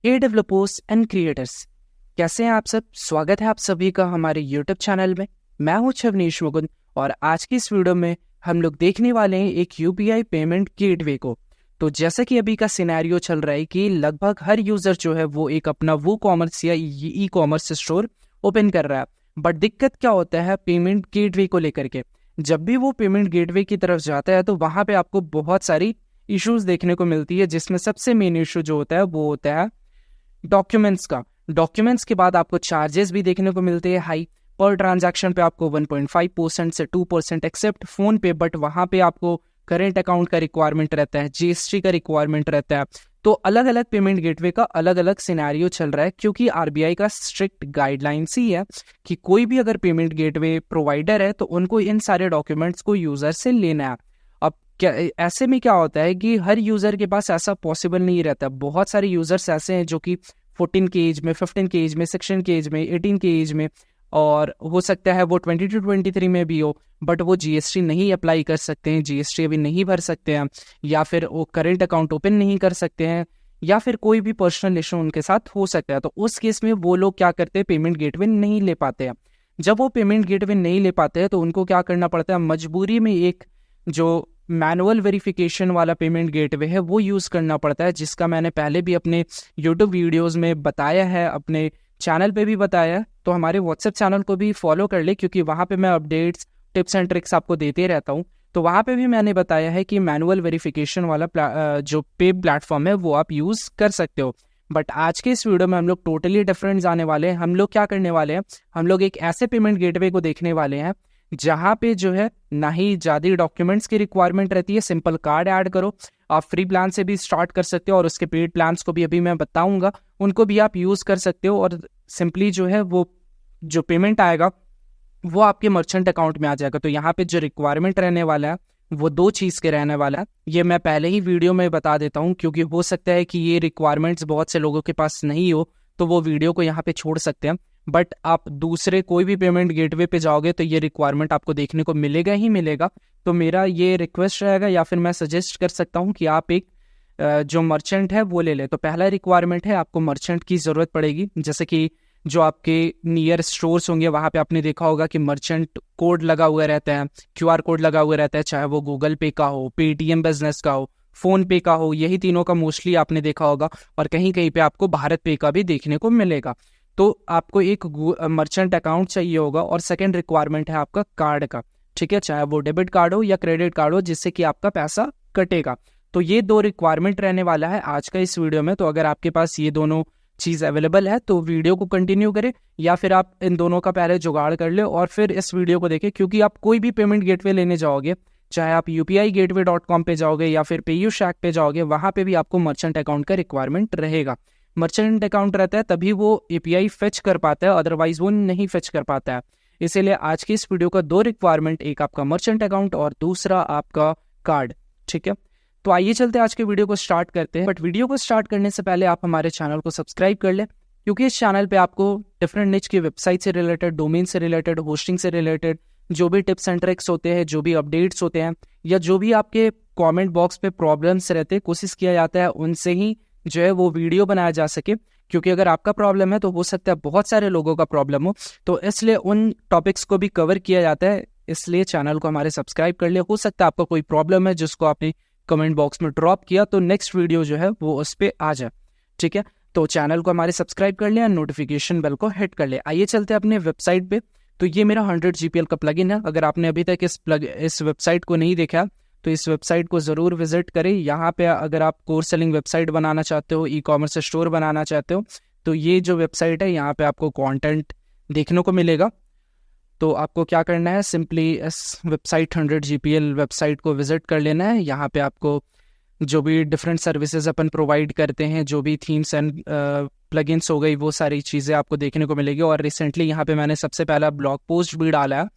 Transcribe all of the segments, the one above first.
Hey developers and creators, कैसे हैं आप सब। स्वागत है आप सभी का हमारे यूट्यूब चैनल में। मैं हूं छवनीश मुकुंद और आज की इस वीडियो में हम लोग देखने वाले हैं एक यूपीआई पेमेंट गेटवे को। तो जैसे कि अभी का सिनेरियो चल रहा है कि लगभग हर यूजर जो है वो एक अपना वो कॉमर्स या ई कॉमर्स स्टोर ओपन कर रहा है, बट दिक्कत क्या होता है पेमेंट गेटवे को लेकर के। जब भी वो पेमेंट गेटवे की तरफ जाता है तो वहां पे आपको बहुत सारी इश्यूज देखने को मिलती है, जिसमें सबसे मेन इशू जो होता है वो होता है डॉक्यूमेंट्स का। डॉक्यूमेंट्स के बाद आपको चार्जेस भी देखने को मिलते हैं हाई। पर ट्रांजैक्शन पे आपको 1.5% से 2% एक्सेप्ट फोन पे, बट वहां पे आपको करेंट अकाउंट का रिक्वायरमेंट रहता है, जीएसटी का रिक्वायरमेंट रहता है। तो अलग अलग पेमेंट गेटवे का अलग अलग सिनेरियो चल रहा है, क्योंकि आरबीआई का स्ट्रिक्ट गाइडलाइंस ही है कि कोई भी अगर पेमेंट गेटवे प्रोवाइडर है तो उनको इन सारे डॉक्यूमेंट्स को यूजर से लेना है। अब क्या ऐसे में क्या होता है कि हर यूजर के पास ऐसा पॉसिबल नहीं रहता। बहुत सारे यूजर्स ऐसे हैं जो कि 14 के एज में, 15 के एज में, 16 के एज में, 18 के एज में, और हो सकता है वो 22 to 23 में भी हो, बट वो जीएसटी नहीं अप्लाई कर सकते हैं, जीएसटी अभी नहीं भर सकते हैं, या फिर वो करेंट अकाउंट ओपन नहीं कर सकते हैं, या फिर कोई भी पर्सनल इशू उनके साथ हो सकता है। तो उस केस में वो लोग क्या करते हैं, पेमेंट गेटवे नहीं ले पाते हैं। जब वो पेमेंट गेटवे नहीं ले पाते हैं तो उनको क्या करना पड़ता है, मजबूरी में एक जो मैनुअल वेरिफिकेशन वाला पेमेंट गेटवे है वो यूज़ करना पड़ता है, जिसका मैंने पहले भी अपने यूट्यूब वीडियोस में बताया है, अपने चैनल पे भी बताया है। तो हमारे व्हाट्सएप चैनल को भी फॉलो कर ले, क्योंकि वहाँ पे मैं अपडेट्स, टिप्स एंड ट्रिक्स आपको देते रहता हूँ। तो वहाँ पे भी मैंने बताया है कि मैनुअल वेरिफिकेशन वाला जो पे प्लेटफॉर्म है वो आप यूज़ कर सकते हो। बट आज के इस वीडियो में हम लोग टोटली डिफरेंट जाने वाले हैं। हम लोग क्या करने वाले हैं, हम लोग एक ऐसे पेमेंट गेटवे को देखने वाले हैं जहाँ पे जो है ना ही ज़्यादा डॉक्यूमेंट्स की रिक्वायरमेंट रहती है, सिंपल कार्ड ऐड करो। आप फ्री प्लान से भी स्टार्ट कर सकते हो और उसके पेड प्लान्स को भी अभी मैं बताऊंगा, उनको भी आप यूज़ कर सकते हो। और सिंपली जो है वो जो पेमेंट आएगा वो आपके मर्चेंट अकाउंट में आ जाएगा। तो यहाँ पे जो रिक्वायरमेंट रहने वाला है वो दो चीज़ के रहने वाला है। ये मैं पहले ही वीडियो में बता देता हूँ, क्योंकि हो सकता है कि ये रिक्वायरमेंट्स बहुत से लोगों के पास नहीं हो, तो वो वीडियो को यहाँ पे छोड़ सकते हैं। बट आप दूसरे कोई भी पेमेंट गेटवे पे जाओगे तो ये रिक्वायरमेंट आपको देखने को मिलेगा ही मिलेगा। तो मेरा ये रिक्वेस्ट रहेगा, या फिर मैं सजेस्ट कर सकता हूँ कि आप एक जो मर्चेंट है वो ले ले। तो पहला रिक्वायरमेंट है, आपको मर्चेंट की ज़रूरत पड़ेगी। जैसे कि जो आपके नियर स्टोर्स होंगे वहाँ पे आपने देखा होगा कि मर्चेंट कोड लगा हुआ रहता है, क्यूआर कोड लगा हुआ रहता है, चाहे वो गूगल पे का हो, पेटीएम बिजनेस का हो, फोन पे का हो, यही तीनों का मोस्टली आपने देखा होगा। और कहीं कहीं पे आपको भारत पे का भी देखने को मिलेगा। तो आपको एक मर्चेंट अकाउंट चाहिए होगा। और सेकंड रिक्वायरमेंट है आपका कार्ड का, ठीक है, चाहे वो डेबिट कार्ड हो या क्रेडिट कार्ड हो, जिससे कि आपका पैसा कटेगा। तो ये दो रिक्वायरमेंट रहने वाला है आज का इस वीडियो में। तो अगर आपके पास ये दोनों चीज़ अवेलेबल है तो वीडियो को कंटिन्यू करें, या फिर आप इन दोनों का पहले जुगाड़ कर ले और फिर इस वीडियो को देखें। क्योंकि आप कोई भी पेमेंट गेटवे लेने जाओगे, चाहे आप UPIGateway.com पे जाओगे या फिर PayUShack पे जाओगे, वहाँ पे भी आपको मर्चेंट अकाउंट का रिक्वायरमेंट रहेगा। मर्चेंट अकाउंट रहता है तभी वो API फेच कर पाता है, अदरवाइज वो नहीं फेच कर पाता है। इसीलिए आज की इस वीडियो का दो रिक्वायरमेंट, एक आपका मर्चेंट अकाउंट और दूसरा आपका कार्ड, ठीक है। तो आइए चलते आज के वीडियो को स्टार्ट करते हैं। बट वीडियो को स्टार्ट करने से पहले आप हमारे चैनल को सब्सक्राइब कर ले, क्योंकि इस चैनल पे आपको डिफरेंट निच की वेबसाइट से रिलेटेड, डोमेन से रिलेटेड, होस्टिंग से रिलेटेड जो भी टिप्स एंड ट्रिक्स होते हैं, जो भी अपडेट्स होते हैं, या जो भी आपके कमेंट बॉक्स पे प्रॉब्लम्स रहते हैं, कोशिश किया जाता है उनसे ही जो है वो वीडियो बनाया जा सके। क्योंकि अगर आपका प्रॉब्लम है तो हो सकता है बहुत सारे लोगों का प्रॉब्लम हो, तो इसलिए उन टॉपिक्स को भी कवर किया जाता है। इसलिए चैनल को हमारे सब्सक्राइब कर ले। हो सकता है आपका कोई प्रॉब्लम है जिसको आपने कमेंट बॉक्स में ड्रॉप किया, तो नेक्स्ट वीडियो जो है वो उस पर आ जाए, ठीक है। तो चैनल को हमारे सब्सक्राइब कर ले और नोटिफिकेशन बेल को हिट कर ले। आइए चलते हैं अपने वेबसाइट पे। तो ये मेरा 100 GPL का प्लगइन है। अगर आपने अभी तक इस वेबसाइट को नहीं देखा तो इस वेबसाइट को ज़रूर विजिट करें। यहाँ पे अगर आप कोर्स सेलिंग वेबसाइट बनाना चाहते हो, ई कॉमर्स स्टोर बनाना चाहते हो, तो ये जो वेबसाइट है यहाँ पे आपको कंटेंट देखने को मिलेगा। तो आपको क्या करना है, सिंपली इस वेबसाइट 100 GPL वेबसाइट को विजिट कर लेना है। यहाँ पे आपको जो भी डिफरेंट सर्विसेज अपन प्रोवाइड करते हैं, जो भी थीम्स एंड प्लगइन्स हो गई, वो सारी चीज़ें आपको देखने को मिलेगी। और रिसेंटली यहाँ पे मैंने सबसे पहला ब्लॉग पोस्ट भी डाला है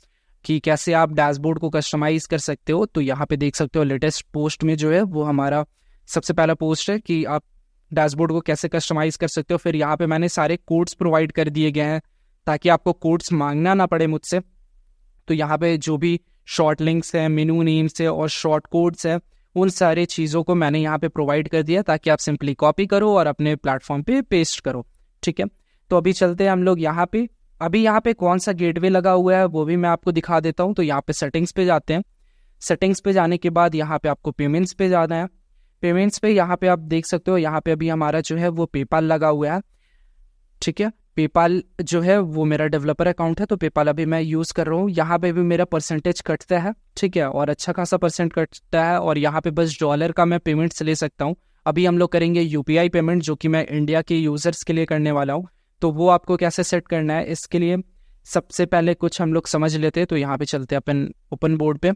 कि कैसे आप डैशबोर्ड को कस्टमाइज़ कर सकते हो। तो यहाँ पे देख सकते हो लेटेस्ट पोस्ट में जो है वो हमारा सबसे पहला पोस्ट है कि आप डैशबोर्ड को कैसे कस्टमाइज़ कर सकते हो। फिर यहाँ पे मैंने सारे कोड्स प्रोवाइड कर दिए गए हैं ताकि आपको कोड्स मांगना ना पड़े मुझसे। तो यहाँ पे जो भी शॉर्ट लिंक्स हैं, मेनू नेम्स है और शॉर्ट कोड्स है, उन सारे चीज़ों को मैंने यहाँ पे प्रोवाइड कर दिया ताकि आप सिंपली कॉपी करो और अपने प्लेटफॉर्म पे पेस्ट करो। ठीक है, तो अभी चलते हैं हम लोग यहाँ पे। अभी यहाँ पे कौन सा गेटवे लगा हुआ है वो भी मैं आपको दिखा देता हूँ। तो यहाँ पे सेटिंग्स पे जाते हैं। सेटिंग्स पे जाने के बाद यहाँ पे आपको पेमेंट्स पे जाना है। पेमेंट्स पे यहाँ पे आप देख सकते हो, यहाँ पे अभी हमारा जो है वो पेपाल लगा हुआ है। ठीक है, पेपाल जो है वो मेरा डेवलपर अकाउंट है, तो पेपाल अभी मैं यूज़ कर रहा हूँ। यहाँ पे भी मेरा परसेंटेज कटता है, ठीक है, और अच्छा खासा परसेंट कटता है। और यहाँ पे बस डॉलर का मैं पेमेंट्स ले सकता हूँ। अभी हम लोग करेंगे यूपीआई पेमेंट, जो कि मैं इंडिया के यूज़र्स के लिए करने वाला हूँ। तो वो आपको कैसे सेट करना है, इसके लिए सबसे पहले कुछ हम लोग समझ लेते हैं। तो यहाँ पे चलते हैं अपन ओपन बोर्ड पे।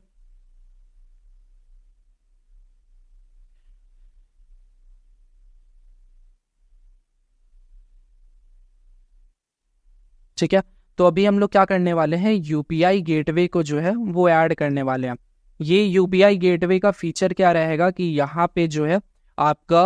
ठीक है, तो अभी हम लोग क्या करने वाले हैं, यूपीआई गेटवे को जो है वो ऐड करने वाले हैं। ये यूपीआई गेटवे का फीचर क्या रहेगा कि यहाँ पे जो है आपका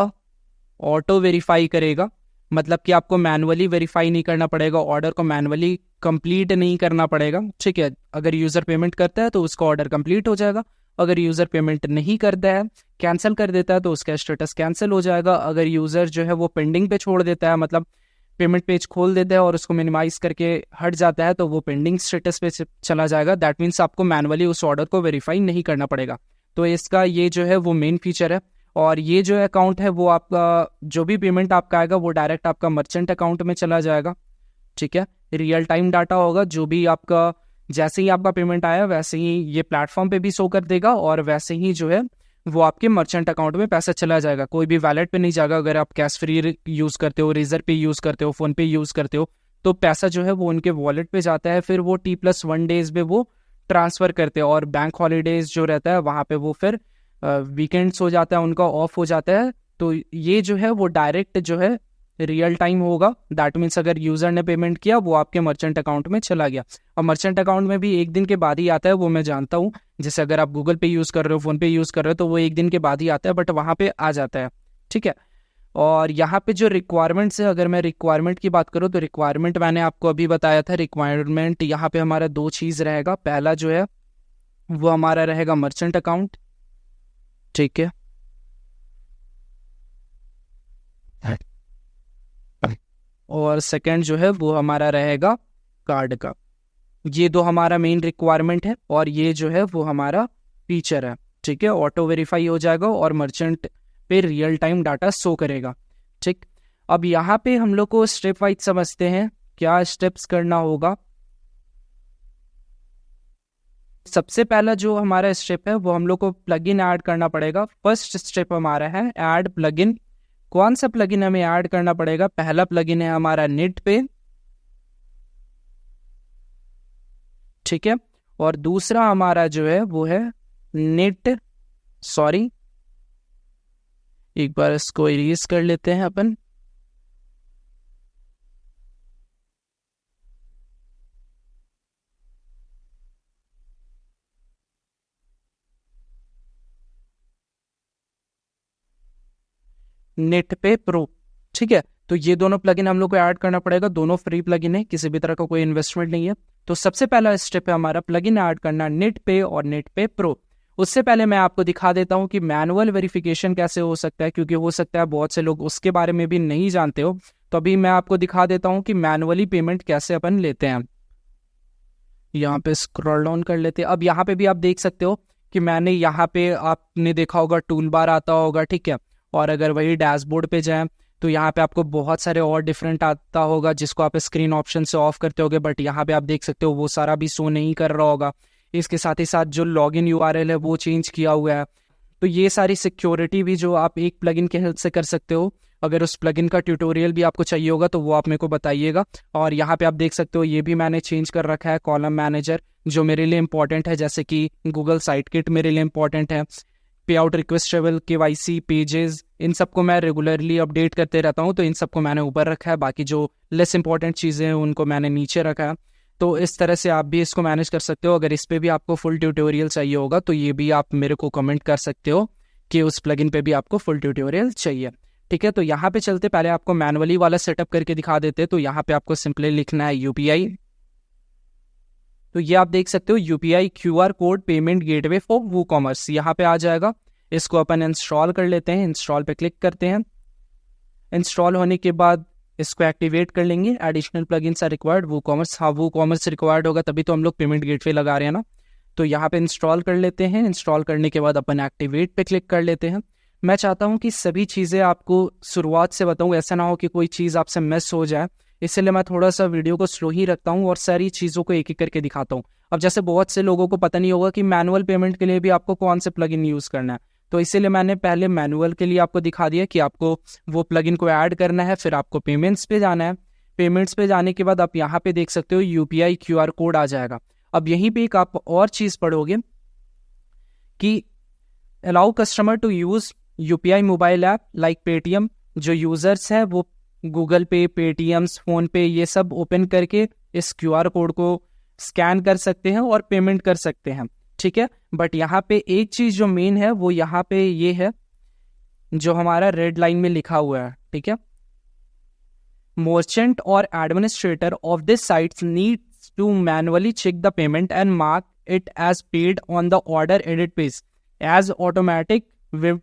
ऑटो वेरीफाई करेगा। मतलब कि आपको मैनुअली वेरीफाई नहीं करना पड़ेगा, ऑर्डर को मैनुअली कंप्लीट नहीं करना पड़ेगा। ठीक है, अगर यूज़र पेमेंट करता है तो उसका ऑर्डर कंप्लीट हो जाएगा। अगर यूज़र पेमेंट नहीं करता है, कैंसिल कर देता है, तो उसका स्टेटस कैंसिल हो जाएगा। अगर यूज़र जो है वो पेंडिंग पे छोड़ देता है, मतलब पेमेंट पेज खोल देता है और उसको मिनिमाइज करके हट जाता है, तो वो पेंडिंग स्टेटस पे चला जाएगा। दैट मीन्स आपको मैनुअली उस ऑर्डर को वेरीफाई नहीं करना पड़ेगा। तो इसका ये जो है वो मेन फीचर है। और ये जो अकाउंट है वो आपका जो भी पेमेंट आपका आएगा वो डायरेक्ट आपका मर्चेंट अकाउंट में चला जाएगा। ठीक है, रियल टाइम डाटा होगा, जो भी आपका जैसे ही आपका पेमेंट आया वैसे ही ये प्लेटफॉर्म पे भी शो कर देगा और वैसे ही जो है वो आपके मर्चेंट अकाउंट में पैसा चला जाएगा। कोई भी वैलेट पे नहीं जाएगा। अगर आप कैश फ्री यूज़ करते हो, रेजर पे यूज़ करते हो, फ़ोन पे यूज़ करते हो, तो पैसा जो है वो उनके वॉलेट पे जाता है। फिर वो T+1 डेज में वो ट्रांसफ़र करते हैं। और बैंक हॉलीडेज जो रहता है वहाँ पे वो फिर वीकेंड्स हो जाता है, उनका ऑफ हो जाता है। तो ये जो है वो डायरेक्ट जो है रियल टाइम होगा। दैट मीन्स अगर यूज़र ने पेमेंट किया वो आपके मर्चेंट अकाउंट में चला गया। और मर्चेंट अकाउंट में भी एक दिन के बाद ही आता है, वो मैं जानता हूँ। जैसे अगर आप गूगल पे यूज़ कर रहे हो, फ़ोन पे यूज़ कर रहे हो, तो वो एक दिन के बाद ही आता है, बट वहाँ पे आ जाता है। ठीक है, और यहाँ पे जो रिक्वायरमेंट्स है, अगर मैं रिक्वायरमेंट की बात करूँ तो रिक्वायरमेंट मैंने आपको अभी बताया था। रिक्वायरमेंट यहाँ पे हमारा दो चीज़ रहेगा। पहला जो है वो हमारा रहेगा मर्चेंट अकाउंट। ठीक है, और सेकंड जो है वो हमारा रहेगा कार्ड का। ये दो हमारा मेन रिक्वायरमेंट है और ये जो है वो हमारा फीचर है। ठीक है, ऑटो वेरीफाई हो जाएगा और मर्चेंट पे रियल टाइम डाटा शो करेगा। ठीक, अब यहाँ पे हम लोग को स्टेप वाइज समझते हैं क्या स्टेप्स करना होगा। सबसे पहला जो हमारा स्टेप है वो हम लोग को प्लगइन ऐड करना पड़ेगा। फर्स्ट स्टेप हमारा है ऐड प्लगइन। कौन सा प्लगइन हमें ऐड करना पड़ेगा? पहला प्लगइन है हमारा नेट पे। ठीक है, और दूसरा हमारा जो है वो है नेट, सॉरी एक बार इसको इरेज कर लेते हैं अपन। नेट पे प्रो। ठीक है, तो ये दोनों प्लगइन हम लोग को ऐड करना पड़ेगा। दोनों फ्री प्लगइन है, किसी भी तरह का कोई इन्वेस्टमेंट नहीं है। तो सबसे पहला स्टेप है हमारा प्लगइन ऐड करना नेट पे और नेट पे प्रो। उससे पहले मैं आपको दिखा देता हूं कि मैनुअल वेरिफिकेशन कैसे हो सकता है, क्योंकि हो सकता है बहुत से लोग उसके बारे में भी नहीं जानते हो। तो अभी मैं आपको दिखा देता हूं कि मैनुअली पेमेंट कैसे अपन लेते हैं। यहाँ पे स्क्रॉल डाउन कर लेते हैं। अब यहाँ पे भी आप देख सकते हो कि मैंने यहाँ पे आपने देखा होगा टूल बार आता होगा। ठीक है, और अगर वही डैशबोर्ड पे जाएं तो यहाँ पे आपको बहुत सारे और डिफरेंट आता होगा जिसको आप स्क्रीन ऑप्शन से ऑफ करते होगे, बट यहाँ पे आप देख सकते हो वो सारा भी शो नहीं कर रहा होगा। इसके साथ ही साथ जो लॉगिन यूआरएल है वो चेंज किया हुआ है। तो ये सारी सिक्योरिटी भी जो आप एक प्लगइन के हेल्प से कर सकते हो। अगर उस प्लगइन का ट्यूटोरियल भी आपको चाहिए होगा तो वो आप मेरे को बताइएगा। और यहाँ पे आप देख सकते हो ये भी मैंने चेंज कर रखा है कॉलम मैनेजर, जो मेरे लिए इंपॉर्टेंट है, जैसे कि गूगल साइट किट मेरे लिए इंपॉर्टेंट है। Pay out request travel, KYC pages, इन सबको मैं रेगुलरली अपडेट करते रहता हूँ, तो इन सबको मैंने ऊपर रखा है। बाकी जो लेस इंपॉर्टेंट चीज़ें हैं उनको मैंने नीचे रखा है। तो इस तरह से आप भी इसको मैनेज कर सकते हो। अगर इस पे भी आपको फुल ट्यूटोरियल चाहिए होगा तो ये भी आप मेरे को कमेंट कर सकते हो कि उस प्लगइन पे भी आपको फुल ट्यूटोरियल चाहिए। ठीक है, तो यहाँ पे चलते, पहले आपको मैनुअली वाला सेटअप करके दिखा देते। तो यहाँ पे आपको सिंपली लिखना है UPI। तो ये आप देख सकते हो UPI QR code payment gateway for WooCommerce, यहाँ पे आ जाएगा। इसको अपन इंस्टॉल कर लेते हैं। इंस्टॉल पे क्लिक करते हैं। इंस्टॉल होने के बाद इसको एक्टिवेट कर लेंगे। Additional plugins are required, WooCommerce, हाँ वूकॉमर्स रिक्वायर्ड होगा तभी तो हम लोग पेमेंट गेटवे लगा रहे हैं ना। तो यहाँ पे इंस्टॉल कर लेते हैं। इंस्टॉल करने के बाद अपन एक्टिवेट पे क्लिक कर लेते हैं। मैं चाहता हूँ कि सभी चीज़ें आपको शुरुआत से बताऊँ, ऐसा ना हो कि कोई चीज़ आपसे मिस हो जाए, इसलिए मैं थोड़ा सा वीडियो को स्लो ही रखता हूँ और सारी चीज़ों को एक एक करके दिखाता हूँ। अब जैसे बहुत से लोगों को पता नहीं होगा कि मैनुअल पेमेंट के लिए भी आपको कौन से प्लगइन यूज़ करना है, तो इसीलिए मैंने पहले मैनुअल के लिए आपको दिखा दिया कि आपको वो प्लगइन को ऐड करना है। फिर आपको पेमेंट्स पे जाना है। पेमेंट्स पे जाने के बाद आप यहाँ पे देख सकते हो UPI QR कोड आ जाएगा। अब यहीं पे एक आप और चीज़ पढ़ोगे कि allow customer to use UPI mobile app like Paytm. जो यूज़र्स हैं वो गूगल पे, पेटीएम, फ़ोन पे ये सब ओपन करके इस QR कोड को स्कैन कर सकते हैं और पेमेंट कर सकते हैं, ठीक है। बट यहाँ पे एक चीज़ जो मेन है वो यहाँ पे ये है जो हमारा रेड लाइन में लिखा हुआ है, ठीक है। मर्चेंट और administrator of this sites needs to manually check the payment and mark it as paid on the order edit page as automatic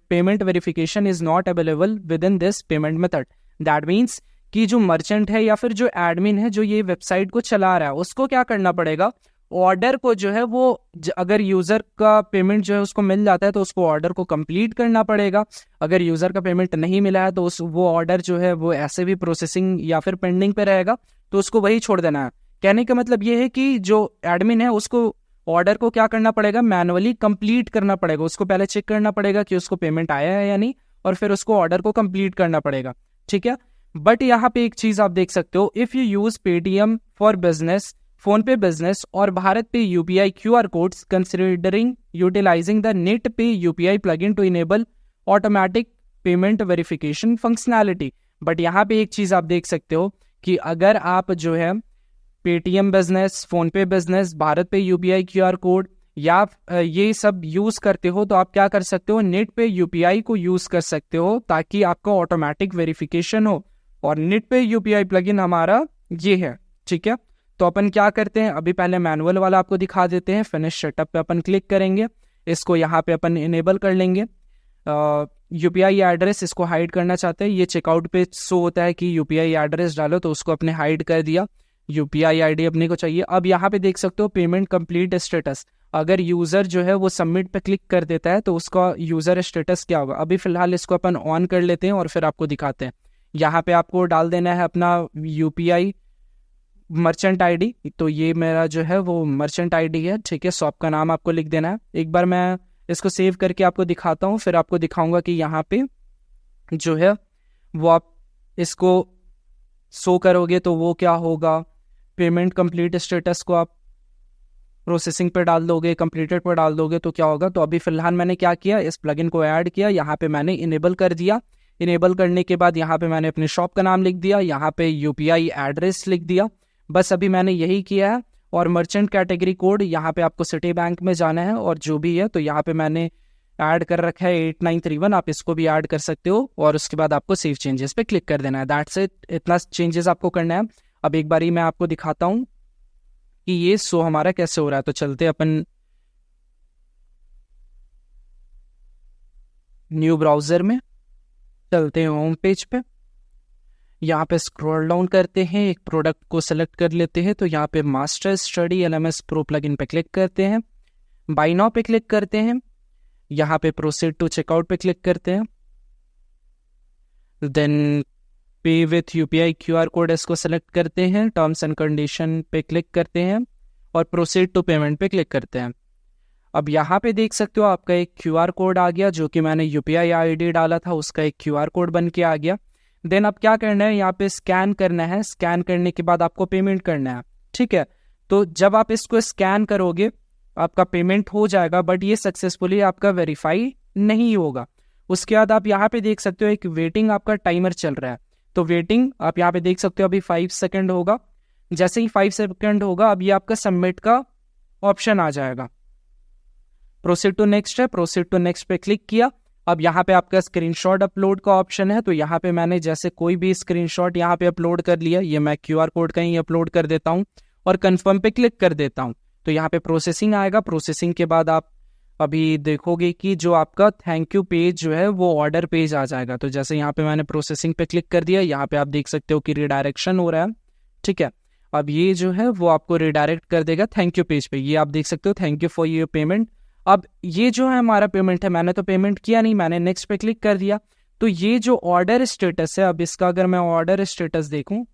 payment verification is not available within this payment method. That means कि जो merchant है या फिर जो admin है जो ये website को चला रहा है उसको क्या करना पड़ेगा, ऑर्डर को जो है वो अगर यूज़र का पेमेंट जो है उसको मिल जाता है तो उसको ऑर्डर को कंप्लीट करना पड़ेगा। अगर यूज़र का पेमेंट नहीं मिला है तो वो ऑर्डर जो है वो ऐसे भी प्रोसेसिंग या फिर पेंडिंग पे रहेगा, तो उसको वही छोड़ देना है। कहने का मतलब ये है कि जो एडमिन है उसको ऑर्डर को क्या करना पड़ेगा, मैनुअली कंप्लीट करना पड़ेगा। उसको पहले चेक करना पड़ेगा कि उसको पेमेंट आया है या नहीं, और फिर उसको ऑर्डर को कंप्लीट करना पड़ेगा, ठीक है। बट यहाँ पे एक चीज़ आप देख सकते हो, if you use Paytm for business, PhonePe business और BharatPe UPI QR codes considering utilizing the net pay UPI plugin to enable automatic payment verification functionality. But यहाँ पे एक चीज़ आप देख सकते हो कि अगर आप जो है Paytm business, PhonePe business, Bharat पे UPI QR कोड या ये सब यूज़ करते हो तो आप क्या कर सकते हो, नेट पे UPI को यूज़ कर सकते हो ताकि आपका ऑटोमेटिक वेरिफिकेशन हो। और नेट पे UPI प्लगइन हमारा ये है, ठीक है। तो अपन क्या करते हैं, अभी पहले मैनुअल वाला आपको दिखा देते हैं। फिनिश सेटअप पे अपन क्लिक करेंगे, इसको यहाँ पे अपन इनेबल कर लेंगे। UPI एड्रेस इसको हाइड करना चाहते हैं, ये चेकआउट पे शो होता है कि UPI एड्रेस डालो, तो उसको अपने हाइड कर दिया। UPI ID अपने को चाहिए। अब यहाँ पे देख सकते हो पेमेंट कंप्लीट स्टेटस। अगर यूज़र जो है वो सबमिट पे क्लिक कर देता है तो उसका यूज़र स्टेटस क्या होगा। अभी फिलहाल इसको अपन ऑन कर लेते हैं और फिर आपको दिखाते हैं। यहाँ पे आपको डाल देना है अपना UPI मर्चेंट ID। तो ये मेरा जो है वो मर्चेंट ID है, ठीक है। शॉप का नाम आपको लिख देना है। एक बार मैं इसको सेव करके आपको दिखाता हूँ, फिर आपको दिखाऊंगा कि यहाँ पे जो है वो आप इसको शो करोगे तो वो क्या होगा। पेमेंट कंप्लीट स्टेटस को आप प्रोसेसिंग पे डाल दोगे, कंप्लीटेड पे डाल दोगे तो क्या होगा। तो अभी फिलहाल मैंने क्या किया, इस प्लगइन को ऐड किया, यहाँ पे मैंने इनेबल कर दिया। इनेबल करने के बाद यहाँ पे मैंने अपने शॉप का नाम लिख दिया, यहाँ पे UPI एड्रेस लिख दिया। बस अभी मैंने यही किया है। और मर्चेंट कैटेगरी कोड यहाँ पे आपको सिटी बैंक में जाना है और जो भी है, तो यहाँ पे मैंने ऐड कर रखा है 8931, आप इसको भी ऐड कर सकते हो। और उसके बाद आपको सेव चेंजेस पे क्लिक कर देना है। दैट्स इट, इतना चेंजेस आपको करना है। अब एक बारी मैं आपको दिखाता हूँ कि ये शो हमारा कैसे हो रहा है। तो चलते अपन न्यू ब्राउज़र में, चलते हैं होम पेज पे। यहाँ पे स्क्रॉल डाउन करते हैं, एक प्रोडक्ट को सेलेक्ट कर लेते हैं। तो यहाँ पे master study LMS pro plugin पे क्लिक करते हैं, बाय नाउ पे क्लिक करते हैं, यहाँ पे प्रोसीड टू चेकआउट पे क्लिक करते हैं, देन पे विथ UPI QR कोड इसको सेलेक्ट करते हैं, टर्म्स एंड कंडीशन पे क्लिक करते हैं और प्रोसीड टू पेमेंट पे क्लिक करते हैं। अब यहाँ पे देख सकते हो आपका एक QR कोड आ गया, जो कि मैंने UPI ID डाला था उसका एक QR कोड बन के आ गया। देन अब क्या करना है, यहाँ पे स्कैन करना है। स्कैन करने के बाद आपको पेमेंट करना है, ठीक है। तो जब आप इसको स्कैन करोगे आपका पेमेंट हो जाएगा, बट ये सक्सेसफुली आपका वेरीफाई नहीं होगा। उसके बाद आप यहाँ पे देख सकते हो एक वेटिंग आपका टाइमर चल रहा है। तो वेटिंग आप यहाँ पे देख सकते हो अभी 5 सेकेंड होगा। जैसे ही 5 सेकेंड होगा अब ये आपका सबमिट का ऑप्शन आ जाएगा। प्रोसीड टू नेक्स्ट है, प्रोसीड टू नेक्स्ट पे क्लिक किया। अब यहाँ पे आपका स्क्रीनशॉट अपलोड का ऑप्शन है। तो यहाँ पे मैंने जैसे कोई भी स्क्रीनशॉट यहाँ पे अपलोड कर लिया, ये मैं QR कोड का ही अपलोड कर देता हूँ और कंफर्म पे क्लिक कर देता हूँ। तो यहाँ पे प्रोसेसिंग आएगा। प्रोसेसिंग के बाद आप अभी देखोगे कि जो आपका थैंक यू पेज जो है वो ऑर्डर पेज आ जाएगा। तो जैसे यहाँ पे मैंने प्रोसेसिंग पे क्लिक कर दिया, यहाँ पे आप देख सकते हो कि रिडायरेक्शन हो रहा है, ठीक है। अब ये जो है वो आपको रिडायरेक्ट कर देगा थैंक यू पेज पे। ये आप देख सकते हो thank you for your payment. अब ये जो है हमारा पेमेंट है, मैंने तो पेमेंट किया नहीं, मैंने नेक्स्ट पे क्लिक कर दिया। तो ये जो ऑर्डर स्टेटस है, अब इसका अगर मैं ऑर्डर स्टेटस देखूं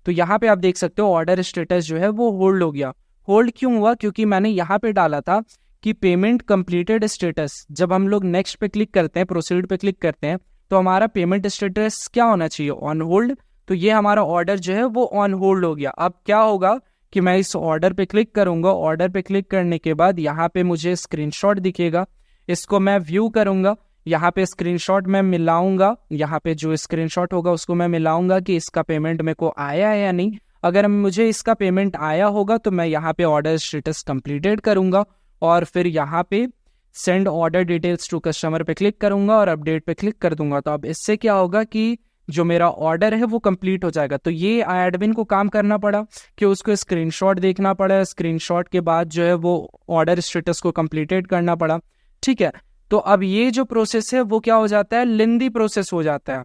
तो यहाँ पे आप देख सकते हो ऑर्डर स्टेटस जो है वो होल्ड हो गया। होल्ड क्यों हुआ? क्योंकि मैंने यहाँ पे डाला था कि पेमेंट कंप्लीटेड स्टेटस। जब हम लोग नेक्स्ट पे क्लिक करते हैं, प्रोसीड पे क्लिक करते हैं, तो हमारा पेमेंट स्टेटस क्या होना चाहिए? On hold. तो ये हमारा ऑर्डर जो है वो ऑन होल्ड हो गया। अब क्या होगा कि मैं इस ऑर्डर पे क्लिक करूंगा, ऑर्डर पे क्लिक करने के बाद यहाँ पे मुझे स्क्रीनशॉट दिखेगा, इसको मैं व्यू करूंगा, यहाँ पे स्क्रीनशॉट मैं मिलाऊंगा, यहाँ पे जो स्क्रीनशॉट होगा उसको मैं मिलाऊंगा कि इसका पेमेंट मेरे को आया है या नहीं। अगर मुझे इसका पेमेंट आया होगा तो मैं यहाँ पे ऑर्डर स्टेटस कंप्लीटेड करूंगा और फिर यहाँ पे send order details to customer पे क्लिक करूंगा और अपडेट पे क्लिक कर दूंगा। तो अब इससे क्या होगा कि जो मेरा ऑर्डर है वो कंप्लीट हो जाएगा। तो ये एडमिन को काम करना पड़ा कि उसको स्क्रीनशॉट देखना पड़ा, स्क्रीनशॉट के बाद जो है वो ऑर्डर स्टेटस को कंप्लीटेड करना पड़ा, ठीक है। तो अब ये जो प्रोसेस है वो क्या हो जाता है? लेंदी प्रोसेस हो जाता है,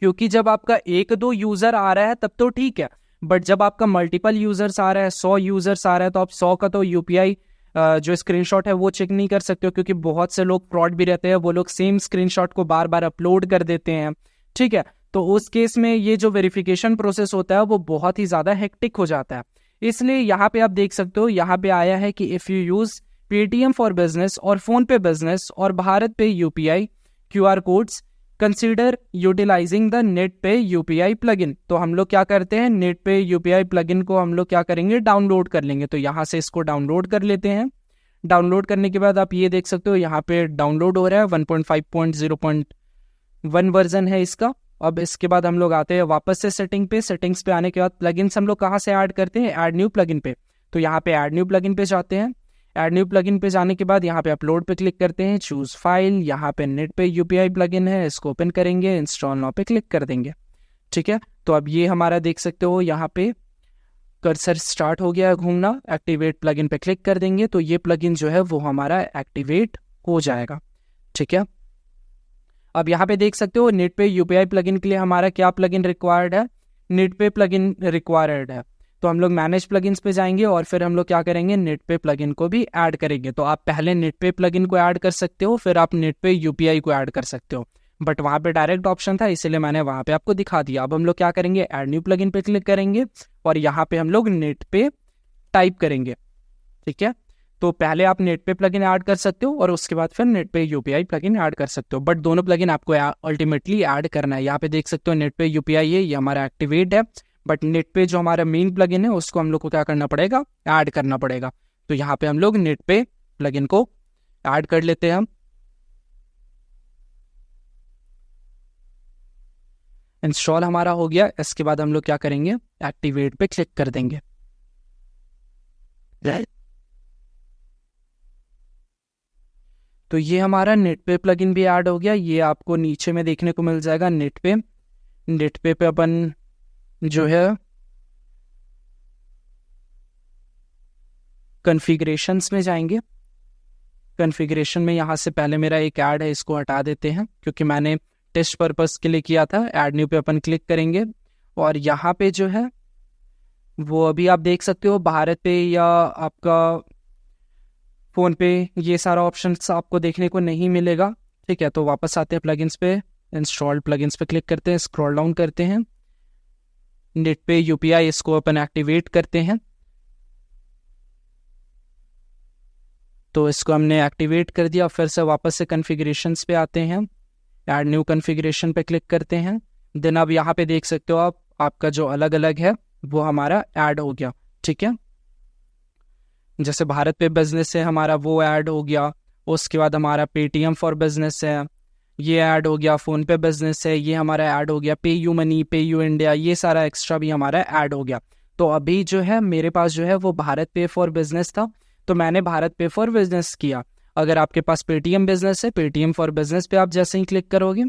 क्योंकि जब आपका एक दो यूजर आ रहा है तब तो ठीक है, बट जब आपका मल्टीपल यूजर्स आ रहा है, 100 यूजर्स आ रहा है, तो आप 100 का तो यूपीआई जो स्क्रीनशॉट है वो चेक नहीं कर सकते हो, क्योंकि बहुत से लोग फ्रॉड भी रहते हैं, वो लोग सेम स्क्रीनशॉट को बार बार अपलोड कर देते हैं, ठीक है। तो उस केस में ये जो वेरिफिकेशन प्रोसेस होता है वो बहुत ही ज्यादा हेक्टिक हो जाता है। इसलिए यहाँ पे आप देख सकते हो, यहाँ पे आया है कि if you use Paytm for business और फोन पे बिजनेस और BharatPe UPI QR codes, consider utilizing the net pay UPI plugin. तो हम लोग क्या करते हैं, नेट पे यूपीआई प्लगइन को हम लोग क्या करेंगे, डाउनलोड कर लेंगे। तो यहाँ से इसको डाउनलोड कर लेते हैं। डाउनलोड करने के बाद आप ये देख सकते हो यहाँ पे डाउनलोड हो रहा है, 1.5.0.1 वर्जन है इसका। अब इसके बाद हम लोग आते हैं वापस से सेटिंग पे। सेटिंग्स पे आने के बाद प्लगइन्स हम लोग कहाँ से ऐड करते हैं, ऐड न्यू प्लगइन पे। तो यहाँ पे ऐड न्यू प्लगइन पे जाते हैं। ऐड न्यू प्लगइन पे जाने के बाद यहाँ पे अपलोड पे क्लिक करते हैं, चूज फाइल, यहाँ पे नेट पे यूपीआई प्लगइन है, इसको ओपन करेंगे, इंस्टॉल नाउ पे क्लिक कर देंगे, ठीक है। तो अब ये हमारा देख सकते हो यहाँ पे कर्सर स्टार्ट हो गया है घूमना। एक्टिवेट प्लगइन पे क्लिक कर देंगे तो ये प्लगइन जो है वो हमारा एक्टिवेट हो जाएगा, ठीक है। अब यहाँ पे देख सकते हो नेट पे यूपीआई प्लगइन के लिए हमारा क्या प्लगइन रिक्वायर्ड है, नेट पे प्लगइन रिक्वायर्ड है। तो हम लोग मैनेज प्लगइन्स पे जाएंगे और फिर हम लोग क्या करेंगे, नेट पे प्लगइन को भी ऐड करेंगे। तो आप पहले नेट पे प्लगइन को ऐड कर सकते हो, फिर आप नेट पे यूपीआई को ऐड कर सकते हो, बट वहाँ पे डायरेक्ट ऑप्शन था इसलिए मैंने वहाँ पे आपको दिखा दिया। अब हम लोग क्या करेंगे, ऐड न्यू प्लगइन पे क्लिक करेंगे और यहाँ पे हम लोग नेट पे टाइप करेंगे, ठीक है। तो पहले आप नेट पे प्लगइन ऐड कर सकते हो और उसके बाद फिर net pay UPI plugin add कर सकते हो, बट दोनों प्लगइन आपको अल्टीमेटली ऐड करना है। यहाँ पे देख सकते हो नेट पे यूपीआई है, ये हमारा एक्टिवेट है, बट नेट पे जो हमारा मेन प्लगइन है उसको हम लोग को क्या करना पड़ेगा, ऐड करना पड़ेगा। तो यहाँ पे हम लोग नेट पे प्लगइन को ऐड कर लेते हैं। हम इंस्टॉल हमारा हो गया, इसके बाद हम लोग क्या करेंगे, एक्टिवेट पे क्लिक कर देंगे। तो ये हमारा नेट पे प्लगइन भी ऐड हो गया। ये आपको नीचे में देखने को मिल जाएगा नेट पे। नेट पे अपन जो है कॉन्फ़िगरेशंस में जाएंगे। कॉन्फ़िगरेशन में यहाँ से पहले मेरा एक ऐड है, इसको हटा देते हैं क्योंकि मैंने टेस्ट पर्पस के लिए किया था। ऐड न्यू पे अपन क्लिक करेंगे और यहाँ पे जो है वो अभी आप देख सकते हो भारत पे या आपका फ़ोन पे ये सारा ऑप्शंस आपको देखने को नहीं मिलेगा, ठीक है। तो वापस आते हैं प्लगइन्स पे, इंस्टॉल प्लगइन्स पे क्लिक करते हैं, स्क्रॉल डाउन करते हैं, नेट पे यूपीआई इसको अपन एक्टिवेट करते हैं। तो इसको हमने एक्टिवेट कर दिया। फिर से वापस से कॉन्फ़िगरेशंस पे आते हैं, ऐड न्यू कॉन्फ़िगरेशन पे क्लिक करते हैं। देन अब यहाँ पे देख सकते हो आप, आपका जो अलग अलग है वो हमारा ऐड हो गया, ठीक है। जैसे भारत पे बिजनेस है हमारा, वो ऐड हो गया। उसके बाद हमारा पेटीएम फॉर बिजनेस है, ये ऐड हो गया। फ़ोन पे बिजनेस है, ये हमारा ऐड हो गया। पे यू मनी, पे यू इंडिया, ये सारा एक्स्ट्रा भी हमारा ऐड हो गया। तो अभी जो है मेरे पास जो है वो भारत पे फॉर बिजनेस था, तो मैंने भारत पे फॉर बिजनेस किया। अगर आपके पास पेटीएम बिजनेस है, पेटीएम फॉर बिजनेस पे आप जैसे ही क्लिक करोगे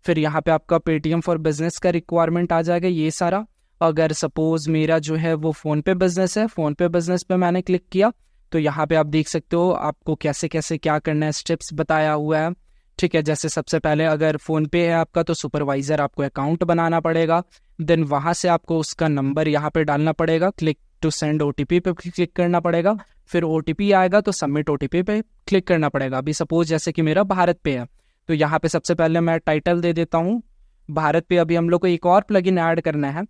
फिर यहाँ पे आपका पेटीएम फॉर बिजनेस का रिक्वायरमेंट आ जाएगा, ये सारा। अगर सपोज मेरा जो है वो फ़ोन पे बिजनेस है, फ़ोन पे बिजनेस पे मैंने क्लिक किया तो यहाँ पे आप देख सकते हो आपको कैसे कैसे क्या करना है, स्टेप्स बताया हुआ है। ठीक है, जैसे सबसे पहले अगर फ़ोन पे है आपका तो सुपरवाइज़र आपको अकाउंट बनाना पड़ेगा। देन वहाँ से आपको उसका नंबर यहाँ पे डालना पड़ेगा, क्लिक टू सेंड OTP पे क्लिक करना पड़ेगा। फिर OTP आएगा तो सबमिट OTP पे क्लिक करना पड़ेगा। अभी सपोज जैसे कि मेरा भारत पे है तो यहाँ पे सबसे पहले मैं टाइटल दे देता हूँ भारत पे। अभी हम लोग को एक और प्लगइन ऐड करना है